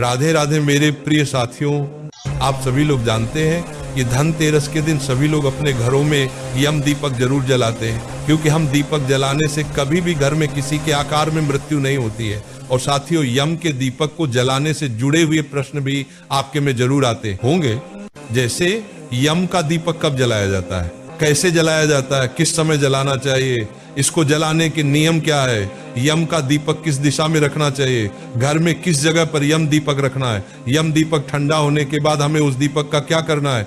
राधे राधे मेरे प्रिय साथियों, आप सभी लोग जानते हैं कि धनतेरस के दिन सभी लोग अपने घरों में यम दीपक जरूर जलाते हैं, क्योंकि हम दीपक जलाने से कभी भी घर में किसी के आकार में मृत्यु नहीं होती है। और साथियों, यम के दीपक को जलाने से जुड़े हुए प्रश्न भी आपके में जरूर आते होंगे, जैसे यम का दीपक कब जलाया जाता है, कैसे जलाया जाता है, किस समय जलाना चाहिए, इसको जलाने के नियम क्या है, यम का दीपक किस दिशा में रखना चाहिए, घर में किस जगह पर यम दीपक रखना है, यम दीपक ठंडा होने के बाद हमें उस दीपक का क्या करना है।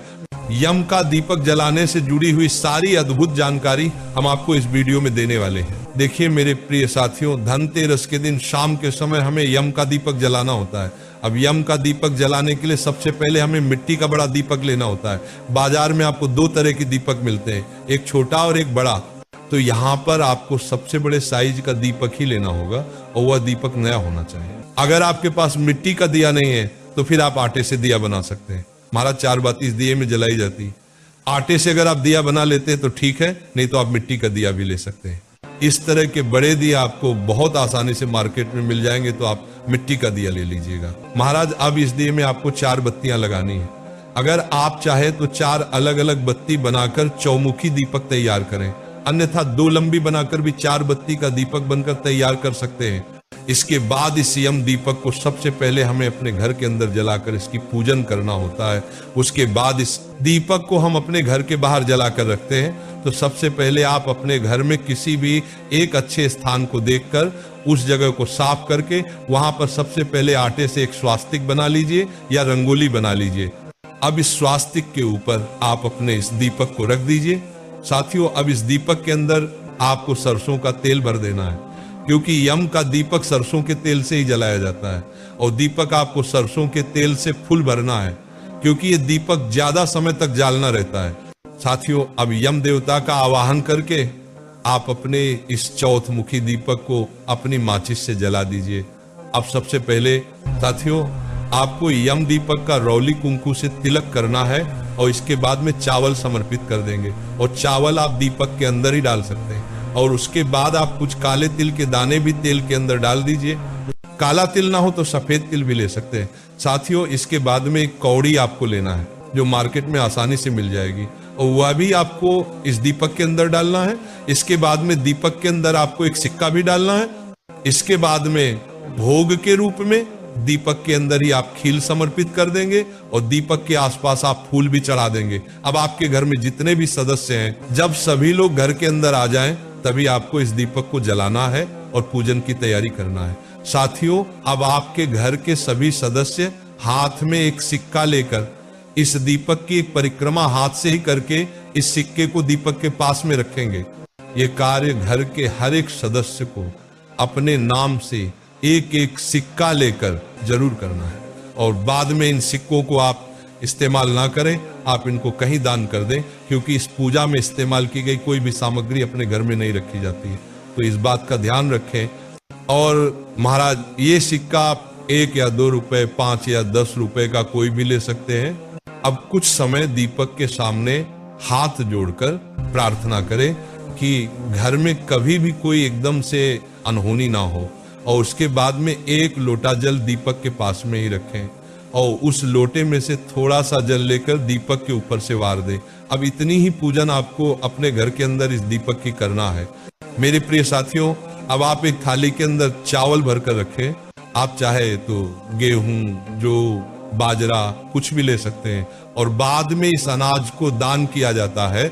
यम का दीपक जलाने से जुड़ी हुई सारी अद्भुत जानकारी हम आपको इस वीडियो में देने वाले हैं। देखिए मेरे प्रिय साथियों, धनतेरस के दिन शाम के समय हमें यम का दीपक जलाना होता है। अब यम का दीपक जलाने के लिए सबसे पहले हमें मिट्टी का बड़ा दीपक लेना होता है। बाजार में आपको दो तरह के दीपक मिलते हैं, एक छोटा और एक बड़ा। तो यहाँ पर आपको सबसे बड़े साइज का दीपक ही लेना होगा और वह दीपक नया होना चाहिए। अगर आपके पास मिट्टी का दिया नहीं है तो फिर आप आटे से दिया बना सकते हैं। महाराज 4 बाती इस दिए में जलाई जाती। आटे से अगर आप दिया बना लेते हैं तो ठीक है, नहीं तो आप मिट्टी का दिया भी ले सकते हैं। इस तरह के बड़े दिया आपको बहुत आसानी से मार्केट में मिल जाएंगे, तो आप मिट्टी का दिया ले लीजिएगा। महाराज अब इस दिए में आपको 4 बत्तियां लगानी है। अगर आप चाहे तो 4 अलग अलग बत्ती बनाकर चौमुखी दीपक तैयार करें, अन्यथा 2 लंबी बनाकर भी 4 बत्ती का दीपक बनकर तैयार कर सकते हैं। इसके बाद इस यम दीपक को सबसे पहले हमें अपने घर के अंदर जलाकर इसकी पूजन करना होता है। उसके बाद इस दीपक को हम अपने घर के बाहर जलाकर रखते हैं। तो सबसे पहले आप अपने घर में किसी भी एक अच्छे स्थान को देखकर उस जगह को साफ करके वहां पर सबसे पहले आटे से एक स्वास्तिक बना लीजिए या रंगोली बना लीजिए। अब इस स्वास्तिक के ऊपर आप अपने इस दीपक को रख दीजिए। साथियों, अब इस दीपक के अंदर आपको सरसों का तेल भर देना है, क्योंकि यम का दीपक सरसों के तेल से ही जलाया जाता है। और दीपक आपको सरसों के तेल से फुल भरना है, क्योंकि ये दीपक ज्यादा समय तक जालना रहता है। साथियों, अब यम देवता का आवाहन करके आप अपने इस चौथमुखी दीपक को अपनी माचिस से जला दीजिए। अब सबसे पहले साथियों, आपको यम दीपक का रौली कुंकू से तिलक करना है और इसके बाद में चावल समर्पित कर देंगे। और चावल आप दीपक के अंदर ही डाल सकते हैं। और उसके बाद आप कुछ काले तिल के दाने भी तेल के अंदर डाल दीजिए। काला तिल ना हो तो सफेद तिल भी ले सकते हैं। साथियों, इसके बाद में एक कौड़ी आपको लेना है, जो मार्केट में आसानी से मिल जाएगी, और वह भी आपको इस दीपक के अंदर डालना है। इसके बाद में दीपक के अंदर आपको एक सिक्का भी डालना है। इसके बाद में भोग के रूप में दीपक के अंदर ही आप खील समर्पित कर देंगे और दीपक के आसपास आप फूल भी चढ़ा देंगे। अब आपके घर में जितने भी सदस्य हैं, जब सभी लोग घर के अंदर आ जाएं, तभी आपको इस दीपक को जलाना है और पूजन की तैयारी करना है। साथियों, अब आपके घर के सभी सदस्य हाथ में एक सिक्का लेकर इस दीपक की एक परिक्रमा हाथ से ही करके इस सिक्के को दीपक के पास में रखेंगे। ये कार्य घर के हर एक सदस्य को अपने नाम से एक एक सिक्का लेकर जरूर करना है। और बाद में इन सिक्कों को आप इस्तेमाल ना करें, आप इनको कहीं दान कर दें, क्योंकि इस पूजा में इस्तेमाल की गई कोई भी सामग्री अपने घर में नहीं रखी जाती है। तो इस बात का ध्यान रखें। और महाराज, ये सिक्का आप 1 या 2 रुपए, 5 या 10 रुपए का कोई भी ले सकते हैं। अब कुछ समय दीपक के सामने हाथ जोड़कर प्रार्थना करें कि घर में कभी भी कोई एकदम से अनहोनी ना हो। और उसके बाद में 1 लोटा जल दीपक के पास में ही रखें और उस लोटे में से थोड़ा सा जल लेकर दीपक के ऊपर से वार दें। अब इतनी ही पूजन आपको अपने घर के अंदर इस दीपक की करना है। मेरे प्रिय साथियों, अब आप एक थाली के अंदर चावल भरकर रखें। आप चाहे तो गेहूं, जौ, बाजरा कुछ भी ले सकते हैं। और बाद में इस अनाज को दान किया जाता है।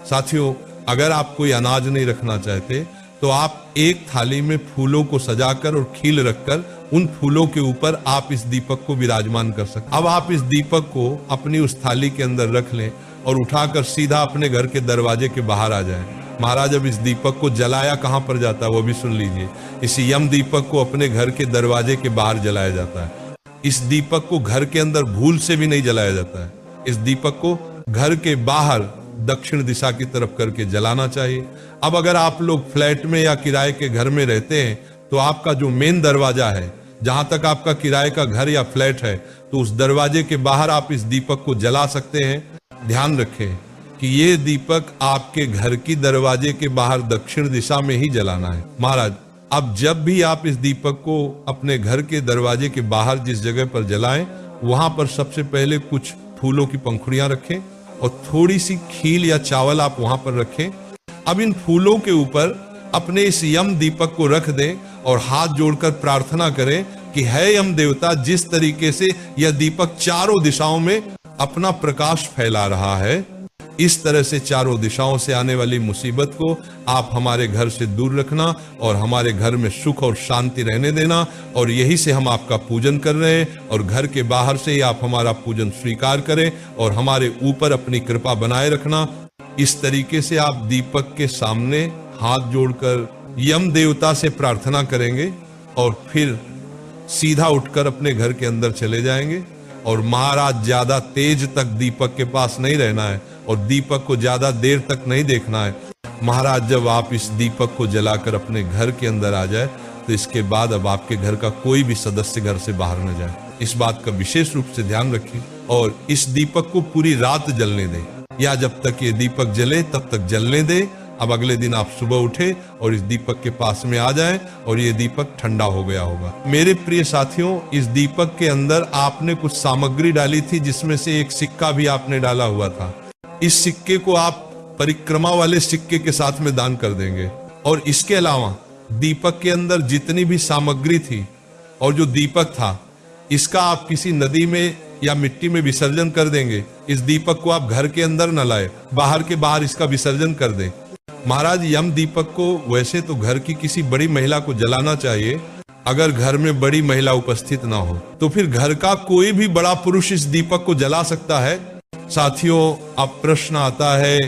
साथियों, अगर आप कोई अनाज नहीं रखना चाहते तो आप एक थाली में फूलों को सजाकर और खील रखकर उन फूलों के ऊपर आप इस दीपक को विराजमान कर सकते। अब आप इस दीपक को अपनी उस थाली के अंदर रख लें और उठाकर सीधा अपने घर के दरवाजे के बाहर आ जाएं। महाराज, अब इस दीपक को जलाया कहाँ पर जाता है वो भी सुन लीजिए। इस यम दीपक को अपने घर के दरवाजे के बाहर जलाया जाता है। इस दीपक को घर के अंदर भूल से भी नहीं जलाया जाता है। इस दीपक को घर के बाहर दक्षिण दिशा की तरफ करके जलाना चाहिए। अब अगर आप लोग फ्लैट में या किराए के घर में रहते हैं तो आपका जो मेन दरवाजा है, जहां तक आपका किराए का घर या फ्लैट है, तो उस दरवाजे के बाहर आप इस दीपक को जला सकते हैं। ध्यान रखें कि ये दीपक आपके घर की दरवाजे के बाहर दक्षिण दिशा में ही जलाना है। महाराज, अब जब भी आप इस दीपक को अपने घर के दरवाजे के बाहर जिस जगह पर जलाएं, वहां पर सबसे पहले कुछ फूलों की पंखुड़ियां रखें और थोड़ी सी खील या चावल आप वहां पर रखें। अब इन फूलों के ऊपर अपने इस यम दीपक को रख दें और हाथ जोड़कर प्रार्थना करें कि है यम देवता, जिस तरीके से यह दीपक चारों दिशाओं में अपना प्रकाश फैला रहा है, इस तरह से चारों दिशाओं से आने वाली मुसीबत को आप हमारे घर से दूर रखना और हमारे घर में सुख और शांति रहने देना। और यही से हम आपका पूजन कर रहे हैं और घर के बाहर से ही आप हमारा पूजन स्वीकार करें और हमारे ऊपर अपनी कृपा बनाए रखना। इस तरीके से आप दीपक के सामने हाथ जोड़कर यम देवता से प्रार्थना करेंगे और फिर सीधा उठकर अपने घर के अंदर चले जाएंगे। और महाराज, ज्यादा तेज तक दीपक के पास नहीं रहना है और दीपक को ज्यादा देर तक नहीं देखना है। महाराज, जब आप इस दीपक को जलाकर अपने घर के अंदर आ जाए तो इसके बाद अब आपके घर का कोई भी सदस्य घर से बाहर न जाए। इस बात का विशेष रूप से ध्यान रखिए और इस दीपक को पूरी रात जलने दें, या जब तक ये दीपक जले तब तक जलने दें। अब अगले दिन आप सुबह उठे और इस दीपक के पास में आ जाएं और ये दीपक ठंडा हो गया होगा। मेरे प्रिय साथियों, इस दीपक के अंदर आपने कुछ सामग्री डाली थी, जिसमें से एक सिक्का भी आपने डाला हुआ था। इस सिक्के को आप परिक्रमा वाले सिक्के के साथ में दान कर देंगे। और इसके अलावा दीपक के अंदर जितनी भी सामग्री थी और जो दीपक था, इसका आप किसी नदी में या मिट्टी में विसर्जन कर देंगे। इस दीपक को आप घर के अंदर न लाए, बाहर के बाहर इसका विसर्जन कर दें। महाराज, यम दीपक को वैसे तो घर की किसी बड़ी महिला को जलाना चाहिए। अगर घर में बड़ी महिला उपस्थित ना हो तो फिर घर का कोई भी बड़ा पुरुष इस दीपक को जला सकता है। साथियों, अब प्रश्न आता है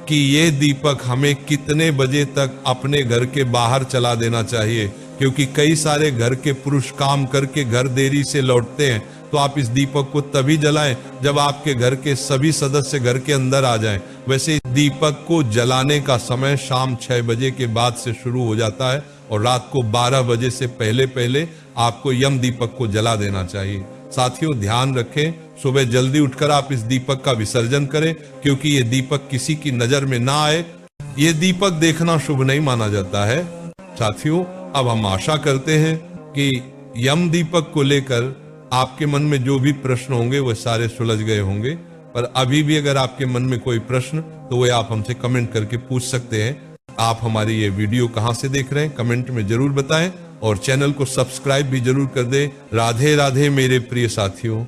कि ये दीपक हमें कितने बजे तक अपने घर के बाहर चला देना चाहिए, क्योंकि कई सारे घर के पुरुष काम करके घर देरी से लौटते हैं। तो आप इस दीपक को तभी जलाएं जब आपके घर के सभी सदस्य घर के अंदर आ जाएं। वैसे दीपक को जलाने का समय शाम 6 बजे के बाद से शुरू हो जाता है और रात को 12 बजे से पहले पहले आपको यम दीपक को जला देना चाहिए। साथियों, ध्यान रखें, सुबह जल्दी उठकर आप इस दीपक का विसर्जन करें, क्योंकि ये दीपक किसी की नजर में ना आए। ये दीपक देखना शुभ नहीं माना जाता है। साथियों, अब हम आशा करते हैं कि यम दीपक को लेकर आपके मन में जो भी प्रश्न होंगे वो सारे सुलझ गए होंगे। पर अभी भी अगर आपके मन में कोई प्रश्न, तो वो आप हमसे कमेंट करके पूछ सकते हैं। आप हमारी ये वीडियो कहाँ से देख रहे हैं कमेंट में जरूर बताएं और चैनल को सब्सक्राइब भी जरूर कर दें। राधे राधे मेरे प्रिय साथियों।